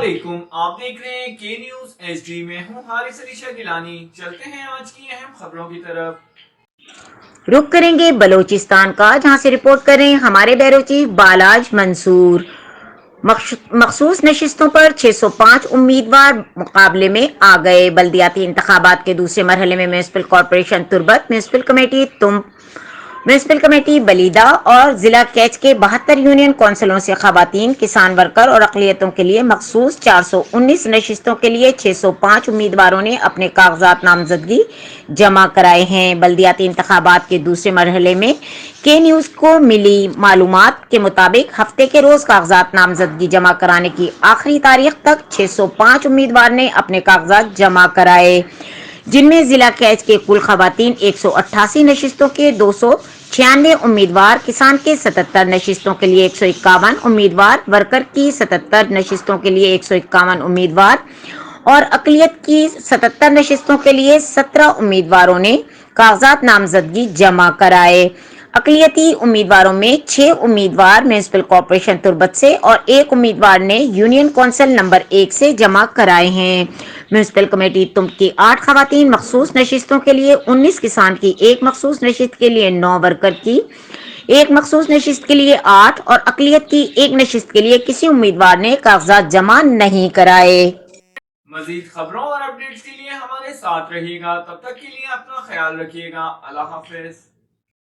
علیکم، آپ دیکھ رہے ہیں کے نیوز ایس ڈی میں ہوں حارث علی شاہ گیلانی۔ چلتے ہیں آج کی اہم خبروں کی طرف۔ رخ کریں گے بلوچستان کا، جہاں سے رپورٹ کر رہے ہیں ہمارے بیورو چیف بالاج منصور۔ مخصوص نشستوں پر 605 امیدوار مقابلے میں آ گئے۔ بلدیاتی انتخابات کے دوسرے مرحلے میں میونسپل کارپوریشن تربت، میونسپل کمیٹی تمب، میونسپل کمیٹی بلیدہ اور ضلع کیچ کے 72 یونین کونسلوں سے خواتین، کسان ورکر اور اقلیتوں کے لیے مخصوص 419 نشستوں کے لیے 605 امیدواروں نے اپنے کاغذات نامزدگی جمع کرائے ہیں۔ بلدیاتی انتخابات کے دوسرے مرحلے میں کے نیوز کو ملی معلومات کے مطابق ہفتے کے روز کاغذات نامزدگی جمع کرانے کی آخری تاریخ تک 605 امیدوار نے اپنے کاغذات جمع کرائے، جن میں ضلع کیچ کے کل خواتین 188 نشستوں کے 296 امیدوار، کسان کے 77 نشستوں کے لیے 151 امیدوار، ورکر کی 77 نشستوں کے لیے 151 امیدوار اور اقلیت کی 77 نشستوں کے لیے 17 امیدواروں نے کاغذات نامزدگی جمع کرائے۔ اقلیتی امیدواروں میں 6 امیدوار میونسپل کارپوریشن تربت سے اور 1 امیدوار نے یونین کونسل نمبر 1 سے جمع کرائے ہیں۔ میونسپل کمیٹی تمب کی 8 خواتین مخصوص نشستوں کے لیے 19، کسان کی 1 مخصوص نشست کے لیے 9، ورکر کی 1 مخصوص نشست کے لیے 8 اور اقلیت کی 1 نشست کے لیے کسی امیدوار نے کاغذات جمع نہیں کرائے۔ مزید خبروں اور اپڈیٹس کے لیے ہمارے ساتھ رہیے گا، تب تک کے لیے اپنا خیال رکھیے گا۔ اللہ حافظ۔